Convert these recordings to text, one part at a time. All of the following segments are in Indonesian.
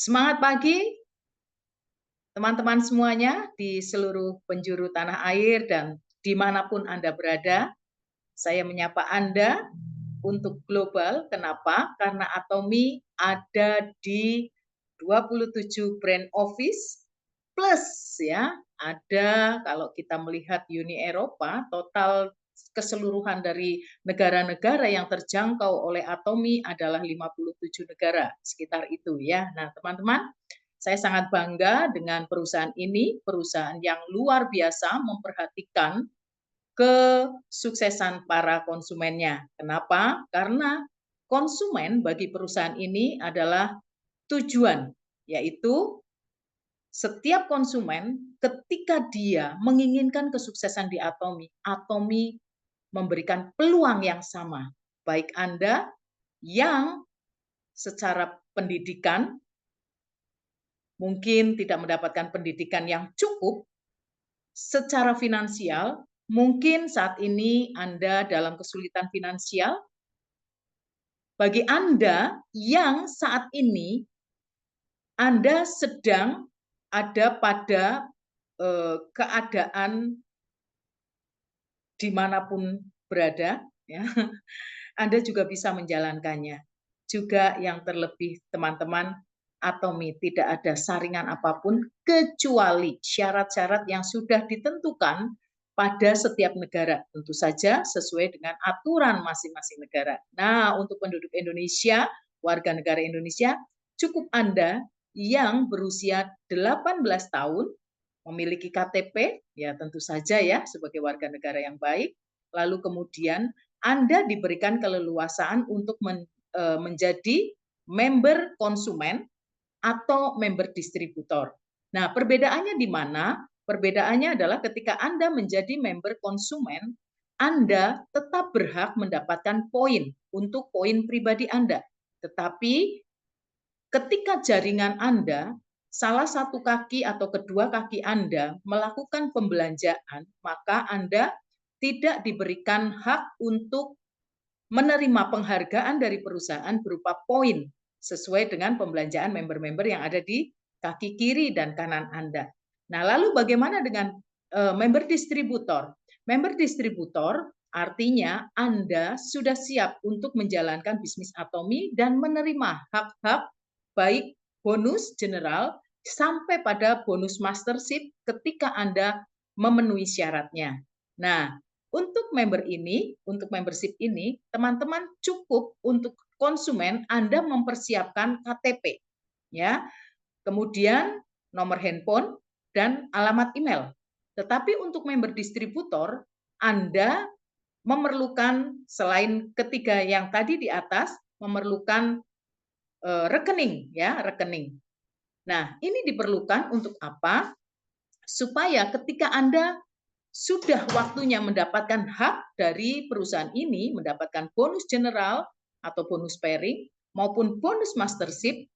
Semangat pagi, teman-teman semuanya di seluruh penjuru tanah air dan dimanapun Anda berada. Saya menyapa Anda untuk global. Kenapa? Karena Atomi ada di 27 brand office plus ya, ada kalau kita melihat Uni Eropa, total keseluruhan dari negara-negara yang terjangkau oleh Atomi adalah 57 negara, sekitar itu ya. Nah, teman-teman, saya sangat bangga dengan perusahaan ini, perusahaan yang luar biasa memperhatikan kesuksesan para konsumennya. Kenapa? Karena konsumen bagi perusahaan ini adalah tujuan, yaitu setiap konsumen ketika dia menginginkan kesuksesan di Atomi, Atomi memberikan peluang yang sama. Baik Anda yang secara pendidikan mungkin tidak mendapatkan pendidikan yang cukup, secara finansial, mungkin saat ini Anda dalam kesulitan finansial. Bagi Anda yang saat ini Anda sedang ada pada keadaan dimanapun berada, ya, Anda juga bisa menjalankannya. Juga yang terlebih teman-teman, Atomi tidak ada saringan apapun kecuali syarat-syarat yang sudah ditentukan pada setiap negara. Tentu saja sesuai dengan aturan masing-masing negara. Nah, untuk penduduk Indonesia, warga negara Indonesia, cukup Anda yang berusia 18 tahun, memiliki KTP, ya tentu saja ya sebagai warga negara yang baik, lalu kemudian Anda diberikan keleluasaan untuk menjadi member konsumen atau member distributor. Nah, perbedaannya di mana? Perbedaannya adalah ketika Anda menjadi member konsumen, Anda tetap berhak mendapatkan poin untuk poin pribadi Anda. Tetapi ketika jaringan Anda, salah satu kaki atau kedua kaki Anda melakukan pembelanjaan, maka Anda tidak diberikan hak untuk menerima penghargaan dari perusahaan berupa poin sesuai dengan pembelanjaan member-member yang ada di kaki kiri dan kanan Anda. Nah, lalu bagaimana dengan member distributor? Member distributor artinya Anda sudah siap untuk menjalankan bisnis Atomi dan menerima hak-hak baik bonus general sampai pada bonus mastership ketika Anda memenuhi syaratnya. Nah, untuk member ini, untuk membership ini, teman-teman cukup untuk konsumen Anda mempersiapkan KTP, ya, kemudian nomor handphone dan alamat email. Tetapi untuk member distributor, Anda memerlukan selain ketiga yang tadi di atas, memerlukan rekening, ya, rekening. Nah, ini diperlukan untuk apa? Supaya ketika Anda sudah waktunya mendapatkan hak dari perusahaan ini, mendapatkan bonus general atau bonus pairing maupun bonus mastership,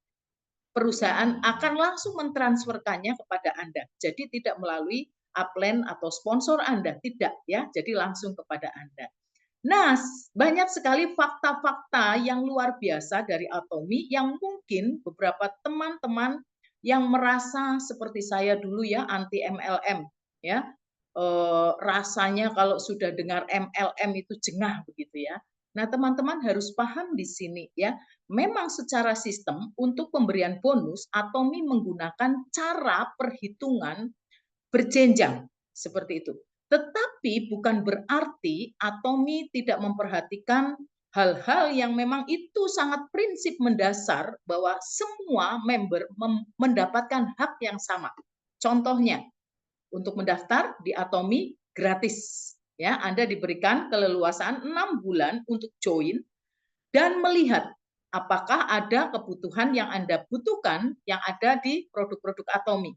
perusahaan akan langsung mentransferkannya kepada Anda. Jadi tidak melalui upline atau sponsor Anda, tidak ya. Jadi langsung kepada Anda. Nah, banyak sekali fakta-fakta yang luar biasa dari Atomi yang mungkin beberapa teman-teman yang merasa seperti saya dulu ya, anti MLM ya. Rasanya kalau sudah dengar MLM itu jengah begitu ya. Nah, teman-teman harus paham di sini ya. Memang secara sistem untuk pemberian bonus Atomi menggunakan cara perhitungan berjenjang seperti itu. Tetapi bukan berarti Atomi tidak memperhatikan hal-hal yang memang itu sangat prinsip mendasar bahwa semua member mendapatkan hak yang sama. Contohnya, untuk mendaftar di Atomi gratis. Ya, Anda diberikan keleluasaan 6 bulan untuk join dan melihat apakah ada kebutuhan yang Anda butuhkan yang ada di produk-produk Atomi.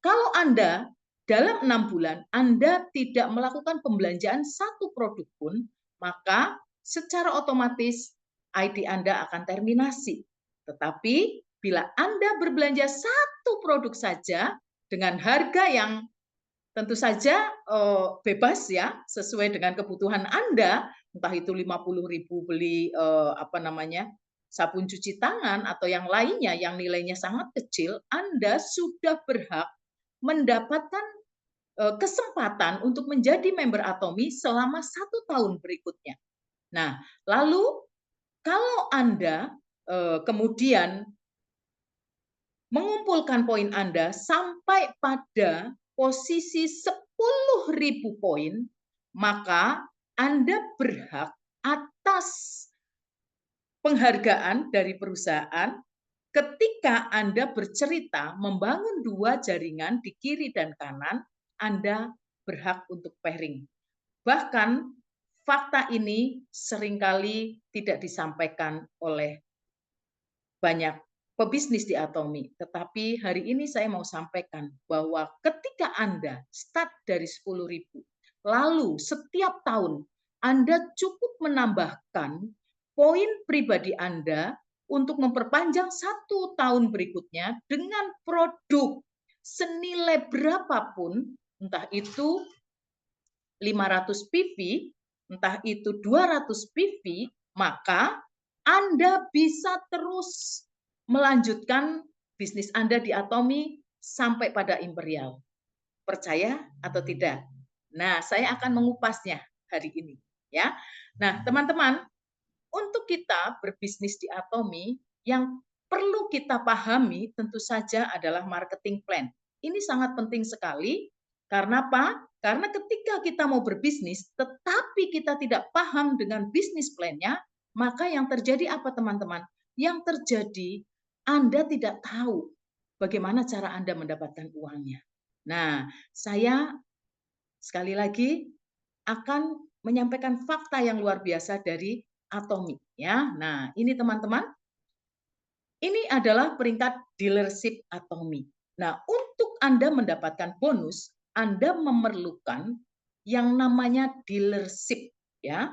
Kalau Anda dalam 6 bulan Anda tidak melakukan pembelanjaan satu produk pun, maka secara otomatis ID Anda akan terminasi. Tetapi bila Anda berbelanja satu produk saja dengan harga yang tentu saja bebas ya, sesuai dengan kebutuhan Anda, entah itu 50.000 beli sabun cuci tangan atau yang lainnya yang nilainya sangat kecil, Anda sudah berhak mendapatkan kesempatan untuk menjadi member Atomi selama 1 tahun berikutnya. Nah, lalu kalau Anda kemudian mengumpulkan poin Anda sampai pada posisi 10.000 poin, maka Anda berhak atas penghargaan dari perusahaan ketika Anda bercerita membangun 2 jaringan di kiri dan kanan, Anda berhak untuk pairing. Bahkan fakta ini seringkali tidak disampaikan oleh banyak pebisnis di Atomi. Tetapi hari ini saya mau sampaikan bahwa ketika Anda start dari 10.000, lalu setiap tahun Anda cukup menambahkan poin pribadi Anda untuk memperpanjang 1 tahun berikutnya dengan produk senilai berapapun, entah itu 500 PV, entah itu 200 PV, maka Anda bisa terus melanjutkan bisnis Anda di Atomi sampai pada imperial. Percaya atau tidak? Nah, saya akan mengupasnya hari ini, ya. Nah, teman-teman, untuk kita berbisnis di Atomi, yang perlu kita pahami tentu saja adalah marketing plan. Ini sangat penting sekali. Karena apa? Karena ketika kita mau berbisnis, tetapi kita tidak paham dengan bisnis plan-nya, maka yang terjadi apa teman-teman? Yang terjadi, Anda tidak tahu bagaimana cara Anda mendapatkan uangnya. Nah, saya sekali lagi akan menyampaikan fakta yang luar biasa dari Atomi, ya. Nah, ini teman-teman, ini adalah peringkat dealership Atomi. Nah, untuk Anda mendapatkan bonus, Anda memerlukan yang namanya dealership, ya.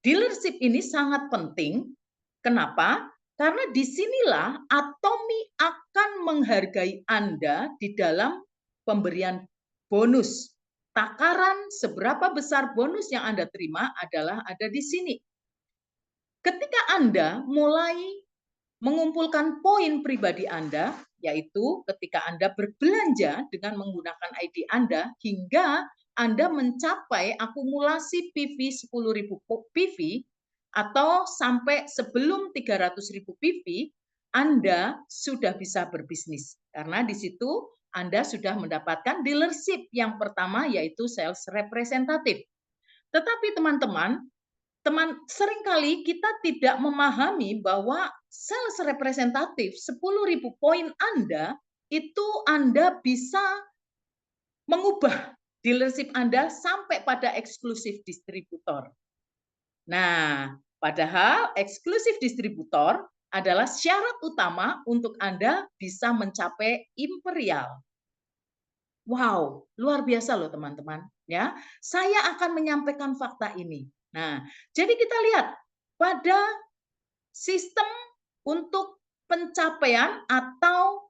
Dealership ini sangat penting. Kenapa? Karena disinilah Atomi akan menghargai Anda di dalam pemberian bonus. Takaran seberapa besar bonus yang Anda terima adalah ada di sini. Ketika Anda mulai mengumpulkan poin pribadi Anda, yaitu ketika Anda berbelanja dengan menggunakan ID Anda hingga Anda mencapai akumulasi PV 10.000 PV atau sampai sebelum 300.000 PV, Anda sudah bisa berbisnis. Karena di situ Anda sudah mendapatkan dealership yang pertama, yaitu sales representative. Tetapi teman-teman, seringkali kita tidak memahami bahwa sales representatif 10.000 poin Anda itu Anda bisa mengubah dealership Anda sampai pada eksklusif distributor. Nah, padahal eksklusif distributor adalah syarat utama untuk Anda bisa mencapai imperial. Wow, luar biasa loh teman-teman, ya. Saya akan menyampaikan fakta ini. Nah, jadi kita lihat pada sistem untuk pencapaian atau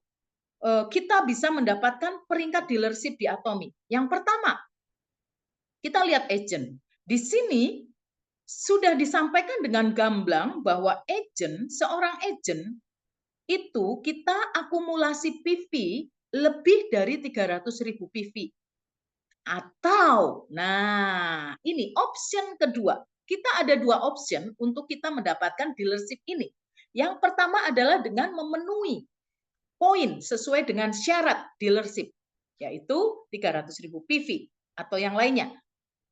kita bisa mendapatkan peringkat dealership di Atomi. Yang pertama, kita lihat agent. Di sini sudah disampaikan dengan gamblang bahwa seorang agent itu kita akumulasi PV lebih dari 300.000 PV. Atau, nah ini option kedua. Kita ada 2 option untuk kita mendapatkan dealership ini. Yang pertama adalah dengan memenuhi poin sesuai dengan syarat dealership, yaitu 300.000 PV atau yang lainnya.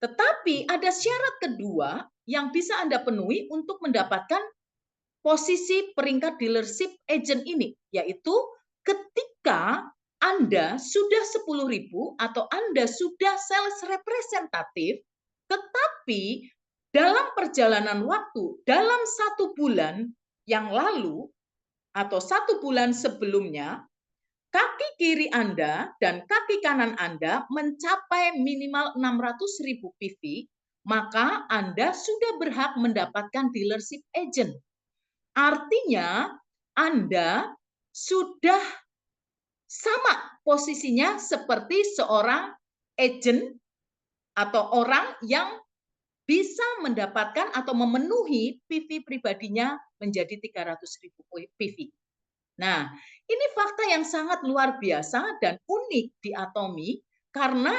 Tetapi ada syarat kedua yang bisa Anda penuhi untuk mendapatkan posisi peringkat dealership agent ini, yaitu ketika Anda sudah 10.000 atau Anda sudah sales representatif, tetapi dalam perjalanan waktu, dalam 1 bulan yang lalu atau 1 bulan sebelumnya, kaki kiri Anda dan kaki kanan Anda mencapai minimal 600.000 PV, maka Anda sudah berhak mendapatkan dealership agent. Artinya Anda sudah sama posisinya seperti seorang agent atau orang yang bisa mendapatkan atau memenuhi PV pribadinya menjadi 300.000 PV. Nah, ini fakta yang sangat luar biasa dan unik di Atomi karena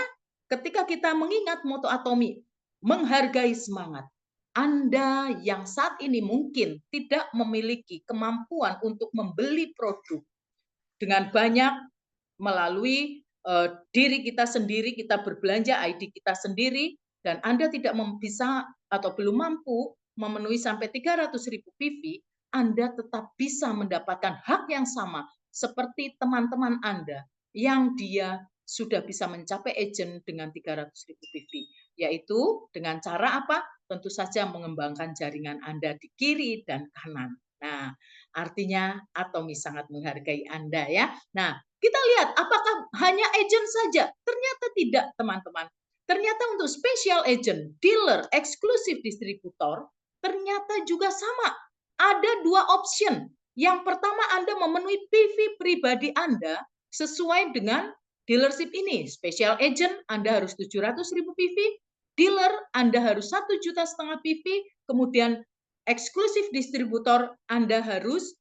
ketika kita mengingat moto Atomi, menghargai semangat. Anda yang saat ini mungkin tidak memiliki kemampuan untuk membeli produk dengan banyak melalui diri kita sendiri, kita berbelanja ID kita sendiri, dan Anda tidak bisa atau belum mampu memenuhi sampai 300.000 PV, Anda tetap bisa mendapatkan hak yang sama seperti teman-teman Anda yang dia sudah bisa mencapai agent dengan 300.000 PV, yaitu dengan cara apa? Tentu saja mengembangkan jaringan Anda di kiri dan kanan. Nah, artinya Atomi sangat menghargai Anda ya. Nah, kita lihat apakah hanya agent saja? Ternyata tidak, teman-teman. Ternyata untuk special agent, dealer, eksklusif distributor, ternyata juga sama. Ada dua option. Yang pertama, Anda memenuhi PV pribadi Anda sesuai dengan dealership ini. Special agent, Anda harus 700.000 PV. Dealer, Anda harus 1,5 juta PV. Kemudian eksklusif distributor, Anda harus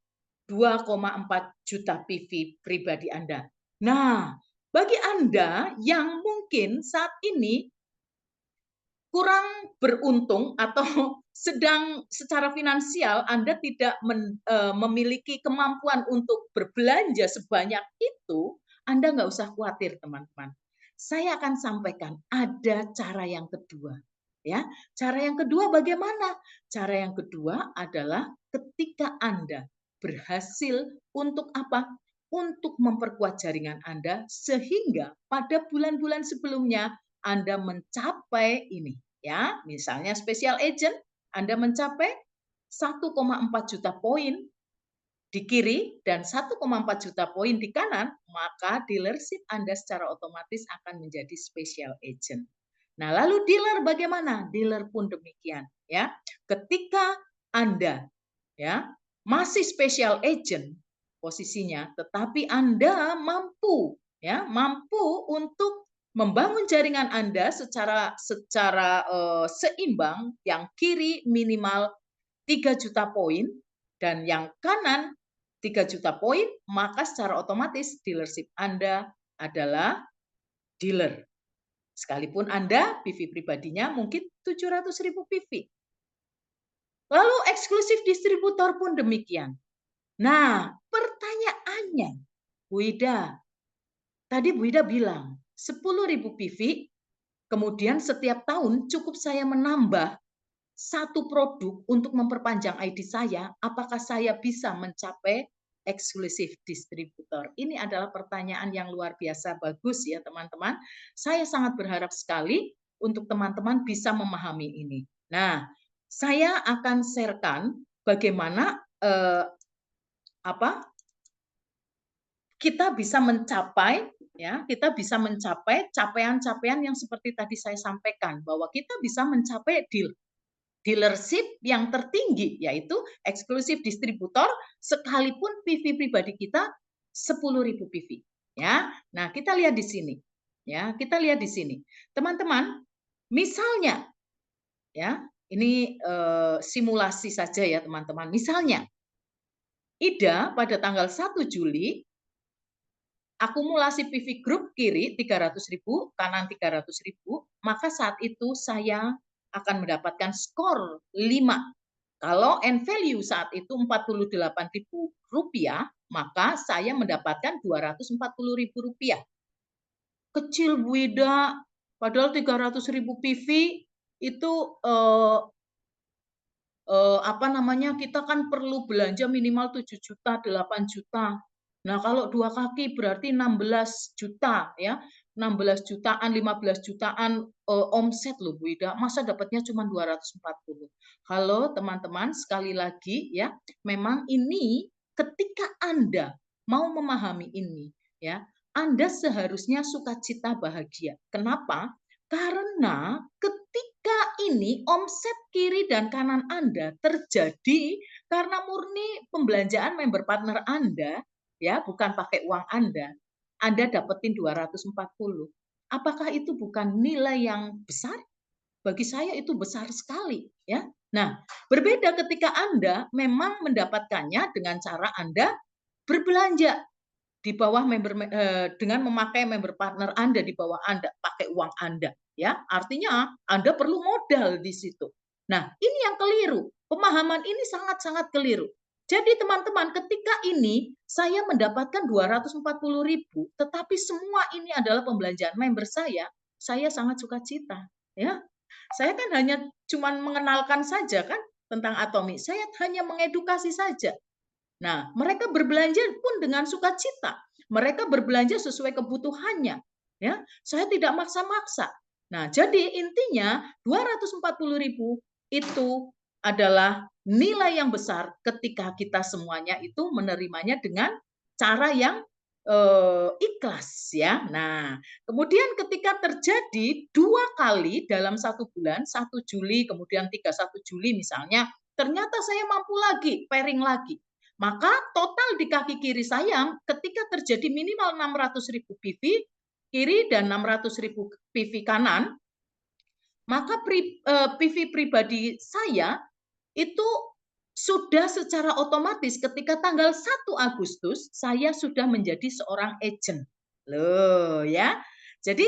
2,4 juta PV pribadi Anda. Nah, bagi Anda yang mungkin saat ini kurang beruntung atau sedang secara finansial Anda tidak memiliki kemampuan untuk berbelanja sebanyak itu, Anda nggak usah khawatir, teman-teman. Saya akan sampaikan ada cara yang kedua. Ya, cara yang kedua bagaimana? Cara yang kedua adalah ketika Anda berhasil untuk apa? Untuk memperkuat jaringan Anda sehingga pada bulan-bulan sebelumnya Anda mencapai ini, ya. Misalnya special agent Anda mencapai 1,4 juta poin di kiri dan 1,4 juta poin di kanan, maka dealership Anda secara otomatis akan menjadi special agent. Nah, lalu dealer bagaimana? Dealer pun demikian, ya. Ketika Anda ya masih special agent posisinya, tetapi Anda mampu untuk membangun jaringan Anda secara seimbang, yang kiri minimal 3 juta poin dan yang kanan 3 juta poin, maka secara otomatis dealership Anda adalah dealer. Sekalipun Anda PV pribadinya mungkin 700.000 PV. Lalu eksklusif distributor pun demikian. Nah, pertanyaannya, Bu Ida, tadi Bu Ida bilang 10.000 PV, kemudian setiap tahun cukup saya menambah satu produk untuk memperpanjang ID saya, apakah saya bisa mencapai eksklusif distributor? Ini adalah pertanyaan yang luar biasa bagus ya teman-teman. Saya sangat berharap sekali untuk teman-teman bisa memahami ini. Nah, saya akan sharekan bagaimana kita bisa mencapai capaian-capaian yang seperti tadi saya sampaikan, bahwa kita bisa mencapai dealership yang tertinggi, yaitu eksklusif distributor, sekalipun PV pribadi kita 10.000 PV. Ya, nah kita lihat di sini. Ya, kita lihat di sini, teman-teman. Misalnya, ya, ini simulasi saja ya teman-teman. Misalnya, Ida pada tanggal 1 Juli akumulasi PV grup kiri 300.000, kanan 300.000, maka saat itu saya akan mendapatkan skor 5. Kalau end value saat itu Rp48.000, maka saya mendapatkan Rp240.000. Kecil Bu Ida, padahal 300.000 PV itu kita kan perlu belanja minimal 7 juta, 8 juta. Nah, kalau 2 kaki berarti 16 juta ya. 16 jutaan, 15 jutaan omset loh Bu Ida. Masa dapatnya cuma 240. Halo teman-teman, sekali lagi ya, memang ini ketika Anda mau memahami ini ya, Anda seharusnya sukacita bahagia. Kenapa? Karena ketika ini omset kiri dan kanan Anda terjadi karena murni pembelanjaan member partner Anda, ya, bukan pakai uang Anda dapetin 240. Apakah itu bukan nilai yang besar? bagi saya itu besar sekali, ya. Nah, berbeda ketika Anda memang mendapatkannya dengan cara Anda berbelanja di bawah dengan memakai member partner Anda di bawah Anda, pakai uang Anda, ya. Artinya Anda perlu modal di situ. Nah, ini yang keliru. Pemahaman ini sangat-sangat keliru. Jadi teman-teman, ketika ini saya mendapatkan 240.000, tetapi semua ini adalah pembelanjaan member saya sangat sukacita, ya. Saya kan hanya cuman mengenalkan saja kan tentang Atomi. Saya hanya mengedukasi saja. Nah, mereka berbelanja pun dengan sukacita. Mereka berbelanja sesuai kebutuhannya. Ya, saya tidak maksa-maksa. Nah, jadi intinya 240.000 itu adalah nilai yang besar ketika kita semuanya itu menerimanya dengan cara yang ikhlas ya. Nah, kemudian ketika terjadi 2 kali dalam 1 bulan, 1 Juli kemudian 31 Juli misalnya, ternyata saya mampu lagi pairing lagi. Maka total di kaki kiri saya ketika terjadi minimal 600.000 PV kiri dan 600.000 PV kanan, maka PV pribadi saya itu sudah secara otomatis ketika tanggal 1 Agustus saya sudah menjadi seorang agent. Loh ya. Jadi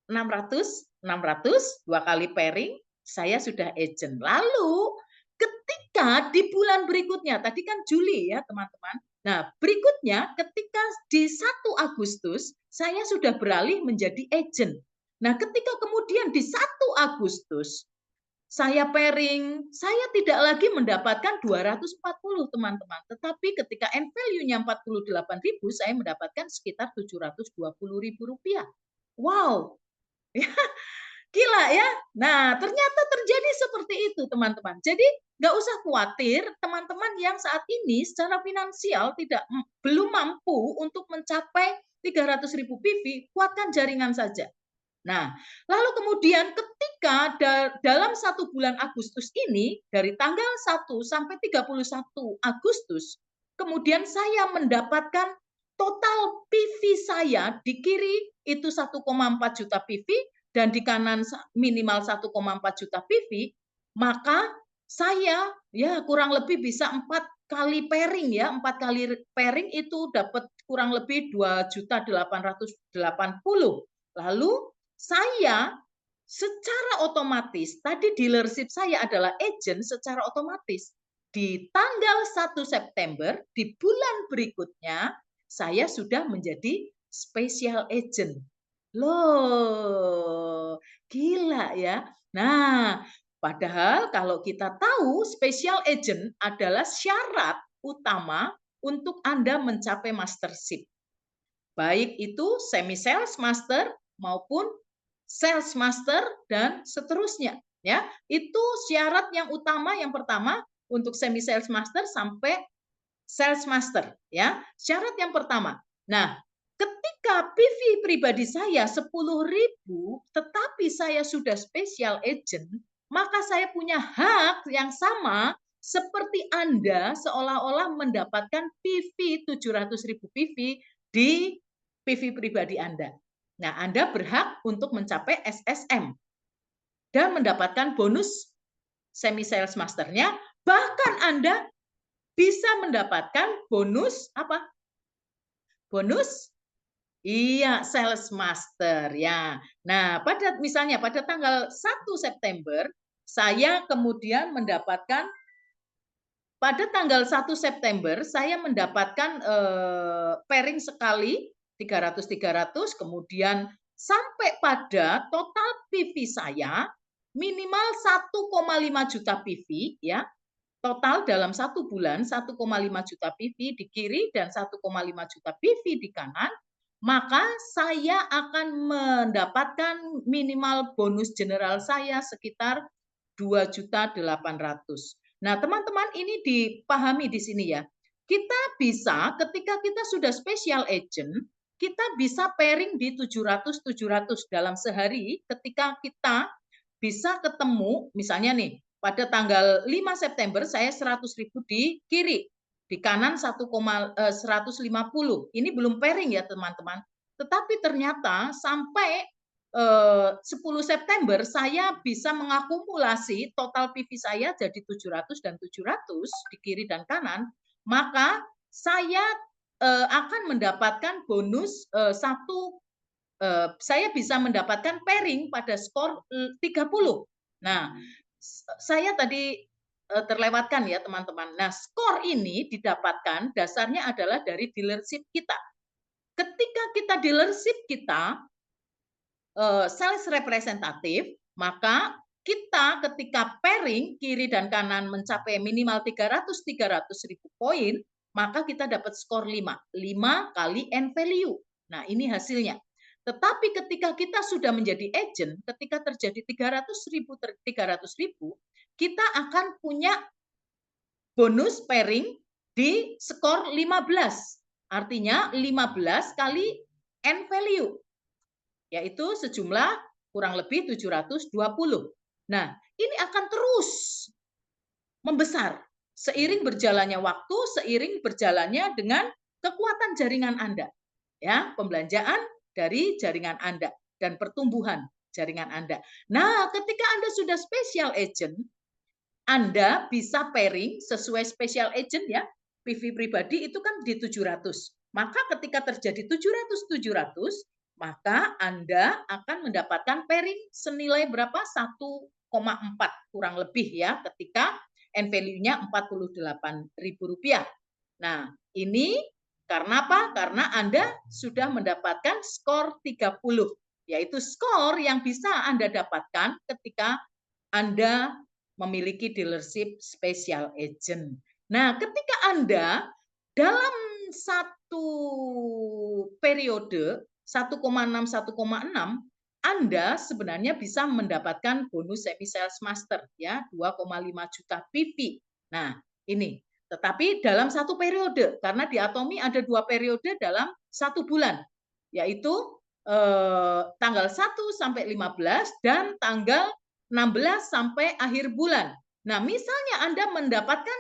600 600 2 kali pairing saya sudah agent. Lalu ketika di bulan berikutnya, tadi kan Juli ya teman-teman. Nah, berikutnya ketika di 1 Agustus saya sudah beralih menjadi agent. Nah, ketika kemudian di 1 Agustus saya pairing, saya tidak lagi mendapatkan 240 teman-teman, tetapi ketika end value-nya 48.000 saya mendapatkan sekitar 720.000 rupiah. Wow, gila ya. Nah, ternyata terjadi seperti itu, teman-teman. Jadi, nggak usah khawatir, teman-teman yang saat ini secara finansial belum mampu untuk mencapai 300.000 PV, kuatkan jaringan saja. Nah, lalu kemudian ketika dalam 1 bulan Agustus ini, dari tanggal 1 sampai 31 Agustus, kemudian saya mendapatkan total PV saya di kiri itu 1,4 juta PV, dan di kanan minimal 1,4 juta PV, maka saya ya kurang lebih bisa 4 kali pairing ya, 4 kali pairing itu dapat kurang lebih 2.880. Lalu saya secara otomatis, tadi dealership saya adalah agent, secara otomatis di tanggal 1 September di bulan berikutnya saya sudah menjadi special agent. Loh, gila ya. Nah, padahal kalau kita tahu special agent adalah syarat utama untuk Anda mencapai mastership. Baik itu semi sales master maupun sales master dan seterusnya ya. Itu syarat yang utama yang pertama untuk semi sales master sampai sales master ya. Syarat yang pertama. Nah, ketika PV pribadi saya 10.000 tetapi saya sudah special agent, maka saya punya hak yang sama seperti Anda seolah-olah mendapatkan PV 700.000 PV di PV pribadi Anda. Nah, Anda berhak untuk mencapai SSM dan mendapatkan bonus semi sales masternya, bahkan Anda bisa mendapatkan bonus apa? Bonus iya, sales master ya. Nah, misalnya pada tanggal 1 September saya kemudian mendapatkan pada tanggal 1 September saya mendapatkan pairing sekali 300 kemudian sampai pada total PV saya minimal 1,5 juta PV ya. Total dalam 1 bulan 1,5 juta PV di kiri dan 1,5 juta PV di kanan, maka saya akan mendapatkan minimal bonus general saya sekitar 2.800.000. Nah, teman-teman ini dipahami di sini ya. Kita bisa ketika kita sudah special agent, kita bisa pairing di 700 dalam sehari ketika kita bisa ketemu misalnya nih pada tanggal 5 September saya 100.000 di kiri, di kanan 150. Ini belum pairing ya teman-teman. Tetapi ternyata sampai 10 September saya bisa mengakumulasi total PV saya jadi 700 dan 700 di kiri dan kanan, maka saya akan mendapatkan bonus saya bisa mendapatkan pairing pada skor 30. Nah, saya tadi terlewatkan ya teman-teman. Nah, skor ini didapatkan dasarnya adalah dari dealership kita. Ketika kita dealership kita sales representatif, maka kita ketika pairing kiri dan kanan mencapai minimal 300 ribu poin, maka kita dapat skor 5. 5 kali N value. Nah, ini hasilnya. Tetapi ketika kita sudah menjadi agent, ketika terjadi 300 ribu, kita akan punya bonus pairing di skor 15. Artinya 15 kali N value, yaitu sejumlah kurang lebih 720. Nah, ini akan terus membesar seiring berjalannya waktu, seiring berjalannya dengan kekuatan jaringan Anda. Ya, pembelanjaan dari jaringan Anda dan pertumbuhan jaringan Anda. Nah, ketika Anda sudah special agent, Anda bisa pairing sesuai special agent ya. PV pribadi itu kan di 700. Maka ketika terjadi 700, maka Anda akan mendapatkan pairing senilai berapa? 1,4 kurang lebih ya, ketika N value-nya Rp48.000. Nah, ini karena apa? Karena Anda sudah mendapatkan skor 30, yaitu skor yang bisa Anda dapatkan ketika Anda memiliki dealership special agent. Nah, ketika Anda dalam satu periode 1,6 Anda sebenarnya bisa mendapatkan bonus semi sales master ya 2,5 juta PV. Nah, ini tetapi dalam satu periode karena di Atomi ada 2 periode dalam 1 bulan, yaitu tanggal 1 sampai 15 dan tanggal 16 sampai akhir bulan. Nah, misalnya Anda mendapatkan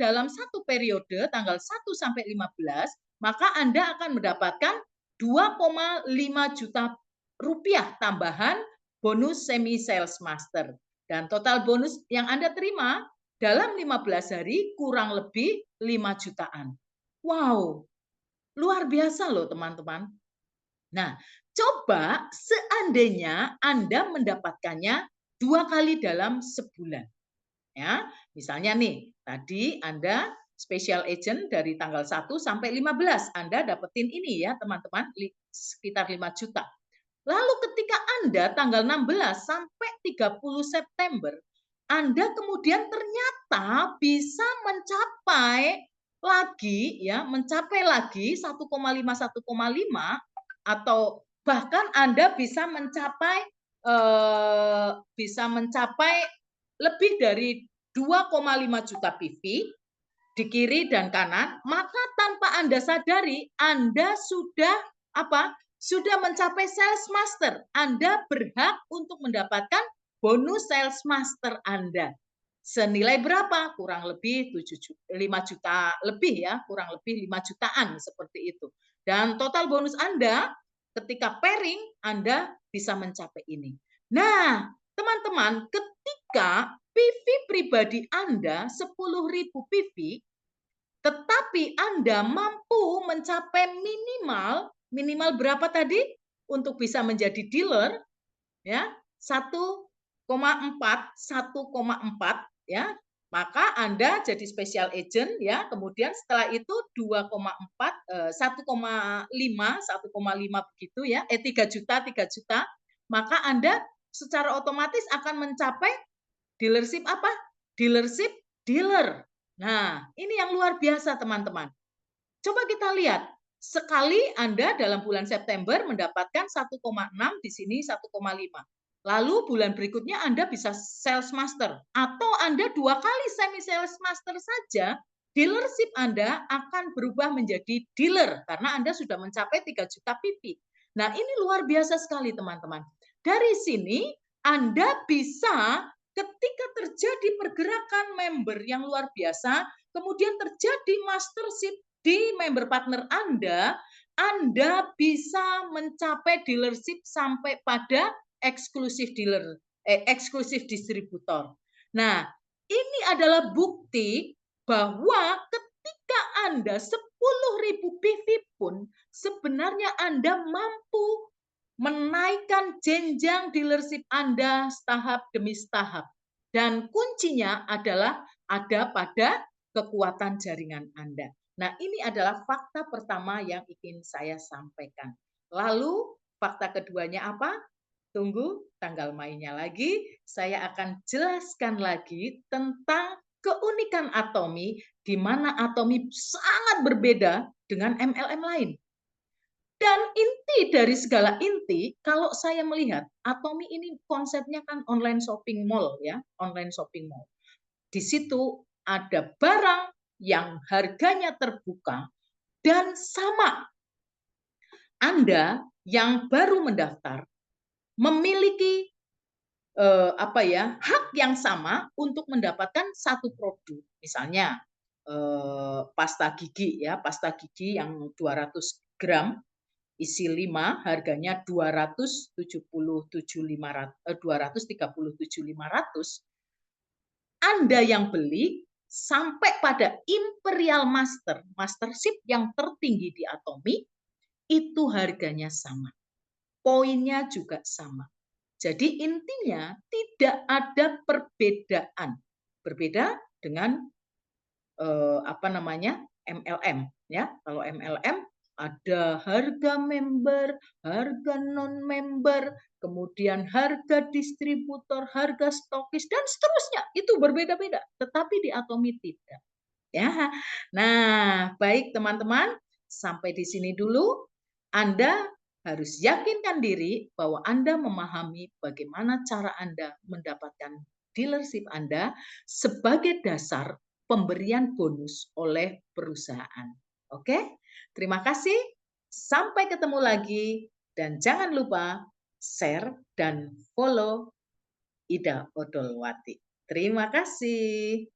dalam satu periode tanggal 1 sampai 15, maka Anda akan mendapatkan 2,5 juta rupiah tambahan bonus semi sales master. Dan total bonus yang Anda terima dalam 15 hari kurang lebih 5 jutaan. Wow, luar biasa loh teman-teman. Nah, coba seandainya Anda mendapatkannya 2 kali dalam sebulan. Ya, misalnya nih, tadi Anda special agent dari tanggal 1 sampai 15, Anda dapetin ini ya, teman-teman, sekitar 5 juta. Lalu ketika Anda tanggal 16 sampai 30 September, Anda kemudian ternyata bisa mencapai lagi 1,5 atau bahkan Anda bisa mencapai lebih dari 2,5 juta PV di kiri dan kanan, maka tanpa Anda sadari Anda sudah mencapai sales master. Anda berhak untuk mendapatkan bonus sales master Anda. Senilai berapa? Kurang lebih 5 juta lebih ya, kurang lebih 5 jutaan seperti itu. Dan total bonus Anda ketika pairing Anda bisa mencapai ini. Nah, teman-teman, ketika PV pribadi Anda 10.000 PV, tetapi Anda mampu mencapai minimal berapa tadi untuk bisa menjadi dealer ya 1,4 ya, maka Anda jadi special agent ya, kemudian setelah itu 1,5 begitu ya, 3 juta, maka Anda secara otomatis akan mencapai dealership apa? Dealership dealer. Nah, ini yang luar biasa teman-teman. Coba kita lihat, sekali Anda dalam bulan September mendapatkan 1,6, di sini 1,5. Lalu bulan berikutnya Anda bisa sales master, atau Anda 2 kali semi sales master saja, dealership Anda akan berubah menjadi dealer, karena Anda sudah mencapai 3 juta PV. Nah, ini luar biasa sekali teman-teman. Dari sini Anda bisa ketika terjadi pergerakan member yang luar biasa, kemudian terjadi mastership di member partner Anda, Anda bisa mencapai dealership sampai pada eksklusif eksklusif distributor. Nah, ini adalah bukti bahwa ketika Anda 10.000 PV pun sebenarnya Anda mampu menaikkan jenjang dealership Anda tahap demi tahap. Dan kuncinya adalah ada pada kekuatan jaringan Anda. Nah, ini adalah fakta pertama yang ingin saya sampaikan. Lalu, fakta keduanya apa? Tunggu tanggal mainnya lagi. Saya akan jelaskan lagi tentang keunikan Atomi, di mana Atomi sangat berbeda dengan MLM lain. Dan inti dari segala inti, kalau saya melihat, Atomi ini konsepnya kan online shopping mall ya, online shopping mall. Di situ ada barang yang harganya terbuka dan sama. Anda yang baru mendaftar memiliki hak yang sama untuk mendapatkan satu produk. Misalnya pasta gigi ya, pasta gigi yang 200 gram isi 5 harganya 237.500. Anda yang beli sampai pada Imperial Mastership yang tertinggi di Atomi, itu harganya sama. Poinnya juga sama. Jadi intinya tidak ada perbedaan. Berbeda dengan MLM ya. Kalau MLM ada harga member, harga non member, kemudian harga distributor, harga stokis dan seterusnya. Itu berbeda-beda, tetapi di Atomi tidak. Ya. Nah, baik teman-teman, sampai di sini dulu. Anda harus yakinkan diri bahwa Anda memahami bagaimana cara Anda mendapatkan dealership Anda sebagai dasar pemberian bonus oleh perusahaan. Oke? Terima kasih. Sampai ketemu lagi dan jangan lupa share dan follow Ida Odolwati. Terima kasih.